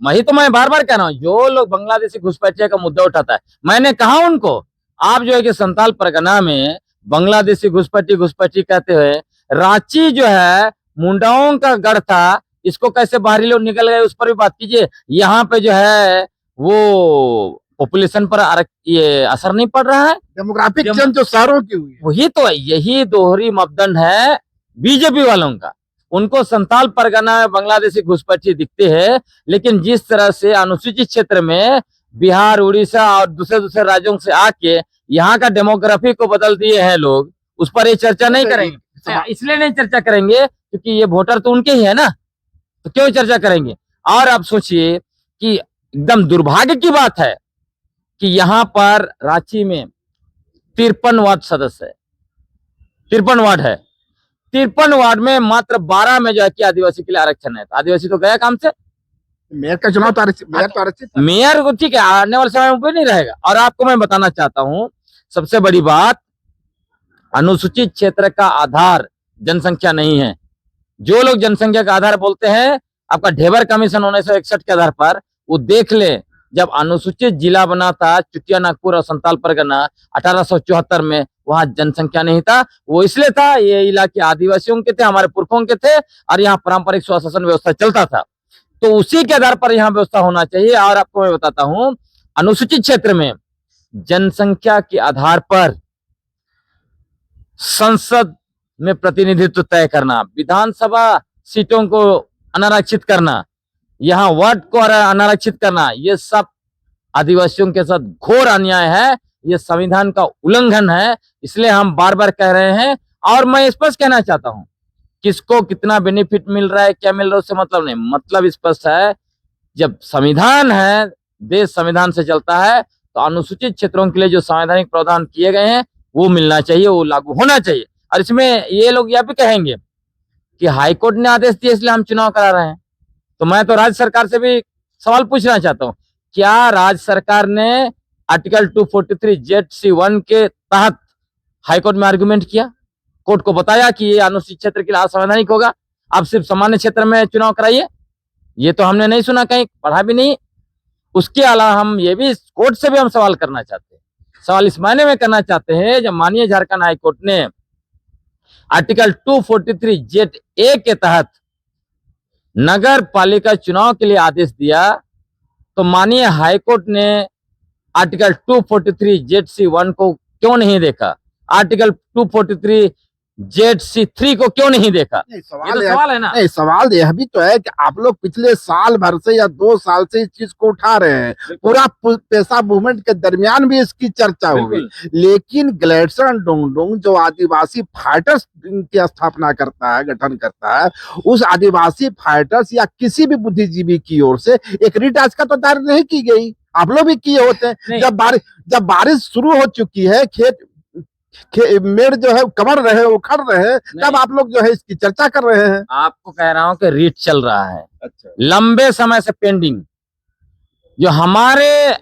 वही तो मैं बार बार कह रहा हूँ, जो लोग बांग्लादेशी घुसपैठिया का मुद्दा उठाता है, मैंने कहा उनको, आप जो है कि संताल परगना में बांग्लादेशी घुसपैठी कहते हुए, रांची जो है मुंडाओं का गढ़ था, इसको कैसे बाहरी लोग निकल गए उस पर भी बात कीजिए। यहाँ पे जो है वो पॉपुलेशन पर ये असर नहीं पड़ रहा है, डेमोग्राफिक चेंज जो शहरों की हुई है, वही तो है। यही दोहरी मापदंड है बीजेपी वालों का। उनको संताल परगना में बांग्लादेशी घुसपैठी दिखते हैं, लेकिन जिस तरह से अनुसूचित क्षेत्र में बिहार, उड़ीसा और दूसरे दूसरे राज्यों से आके यहाँ का डेमोग्राफी को बदल दिए हैं लोग, उस पर ये चर्चा नहीं करेंगे। इसलिए नहीं चर्चा करेंगे क्योंकि ये वोटर तो उनके ही है ना, तो क्यों चर्चा करेंगे। और आप सोचिए कि एकदम दुर्भाग्य की बात है कि यहाँ पर रांची में 53 वार्ड सदस्य है, 53 वार्ड है, 53 वार्ड में मात्र 12 में जो है कि आदिवासी के लिए आरक्षण है। तो आदिवासी तो गया काम से। मेयर का चुनाव तो आरक्षित, मेयर को ठीक है, आने वाले समय में नहीं रहेगा। और आपको मैं बताना चाहता हूं, सबसे बड़ी बात, अनुसूचित क्षेत्र का आधार जनसंख्या नहीं है। जो लोग जनसंख्या का आधार बोलते हैं, आपका ढेबर कमीशन 1961 के आधार पर वो देख ले, जब अनुसूचित जिला बना था चुटिया, नागपुर और संताल परगना 1874 में, वहां जनसंख्या नहीं था। वो इसलिए था, ये इलाके आदिवासियों के थे, हमारे पुरखों के थे, और यहाँ पारंपरिक स्वशासन व्यवस्था चलता था। तो उसी के आधार पर यहाँ व्यवस्था होना चाहिए। और आपको मैं बताता हूं, अनुसूचित क्षेत्र में जनसंख्या के आधार पर संसद में प्रतिनिधित्व तय करना, विधानसभा सीटों को अनारक्षित करना, यहाँ वार्ड को अनारक्षित करना, ये सब आदिवासियों के साथ घोर अन्याय है, ये संविधान का उल्लंघन है। इसलिए हम बार बार कह रहे हैं, और मैं स्पष्ट कहना चाहता हूं, किसको कितना बेनिफिट मिल रहा है, क्या मिल रहा है, उससे मतलब नहीं। मतलब स्पष्ट है, जब संविधान है, देश संविधान से चलता है, तो अनुसूचित क्षेत्रों के लिए जो संवैधानिक प्रावधान किए गए हैं वो मिलना चाहिए, वो लागू होना चाहिए। और इसमें ये लोग यह भी कहेंगे कि हाईकोर्ट ने आदेश दिया इसलिए हम चुनाव करा रहे हैं। तो मैं तो राज्य सरकार से भी सवाल पूछना चाहता हूं, क्या राज्य सरकार ने आर्टिकल 243 ZC1 के तहत हाईकोर्ट में आर्गुमेंट किया, कोर्ट को बताया कि ये अनुसूचित क्षेत्र के लिए असंवैधानिक होगा, आप सिर्फ सामान्य क्षेत्र में चुनाव कराइए? ये तो हमने नहीं सुना, कहीं पढ़ा भी नहीं। उसके अलावा हम ये भी कोर्ट से भी हम सवाल करना चाहते हैं। सवाल इस मायने में करना चाहते हैं, जब माननीय झारखंड हाईकोर्ट ने आर्टिकल 243 ZA के तहत नगर पालिका चुनाव के लिए आदेश दिया, तो माननीय हाईकोर्ट ने आर्टिकल 243 ZC1 को क्यों नहीं देखा, आर्टिकल 243 ZC3 को क्यों नहीं देखा? ये तो सवाल है ना। नहीं, सवाल यह भी तो है कि आप लोग पिछले साल भर से या 2 साल से इस चीज को उठा रहे हैं, पूरा पेशा मूवमेंट के दरमियान भी इसकी चर्चा हुई, लेकिन ग्लेडसन डोंगडोंग जो आदिवासी फाइटर्स की स्थापना करता है, गठन करता है, उस आदिवासी फाइटर्स या किसी भी बुद्धिजीवी की ओर से एक रिट आज का तो दायर नहीं की गई। आप लोग भी किए होते हैं। जब बारिश शुरू हो चुकी है, मेड़ जो है कमर रहे, उखड़ रहे, तब आप लोग जो है इसकी चर्चा कर रहे हैं। आपको कह रहा हूं कि रीट चल रहा है। अच्छा। लंबे समय से पेंडिंग, जो हमारे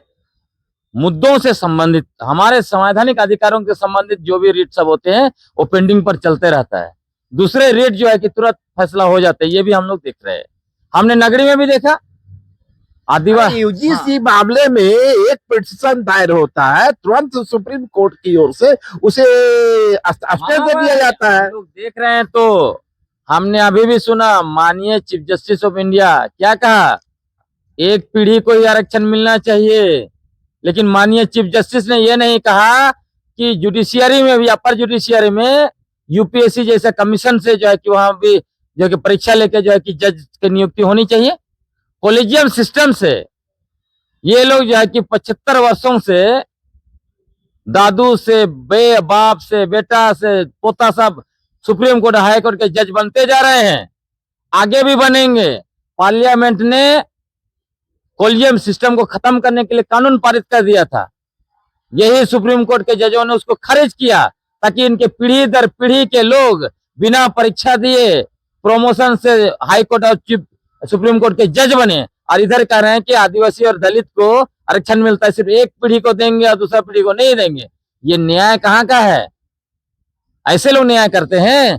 मुद्दों से संबंधित, हमारे संवैधानिक अधिकारों से संबंधित जो भी रीट सब होते हैं, वो पेंडिंग पर चलते रहता है। दूसरे रीट जो है कि तुरंत फैसला हो जाता है, ये भी हम लोग देख रहे हैं। हमने नगरी में भी देखा, आदिवासी यूजीसी मामले में एक पिटीशन दायर होता है, तुरंत सुप्रीम कोर्ट की ओर से उसे स्टे दे दिया जाता है। लोग देख रहे हैं। तो हमने अभी भी सुना, माननीय चीफ जस्टिस ऑफ इंडिया क्या कहा, एक पीढ़ी को ही आरक्षण मिलना चाहिए। लेकिन माननीय चीफ जस्टिस ने यह नहीं कहा कि जुडिशियरी में भी, अपर जुडिशियरी में यूपीएससी जैसे कमीशन से जो है कि वहां भी जो है कि परीक्षा लेके जो है कि जज की नियुक्ति होनी चाहिए। कॉलेजियम सिस्टम से ये लोग जो है कि 75 वर्षों से, दादू से, बाप से, बेटा से, पोता, सब सुप्रीम कोर्ट, हाई कोर्ट के जज बनते जा रहे हैं, आगे भी बनेंगे। पार्लियामेंट ने कॉलेजियम सिस्टम को खत्म करने के लिए कानून पारित कर दिया था, यही सुप्रीम कोर्ट के जजों ने उसको खारिज किया, ताकि इनके पीढ़ी दर पीढ़ी के लोग बिना परीक्षा दिए प्रमोशन से हाई कोर्ट और सुप्रीम कोर्ट के जज बने। और इधर कह रहे हैं कि आदिवासी और दलित को आरक्षण मिलता है, सिर्फ एक पीढ़ी को देंगे और दूसरा पीढ़ी को नहीं देंगे। ये न्याय कहाँ का है? ऐसे लोग न्याय करते हैं?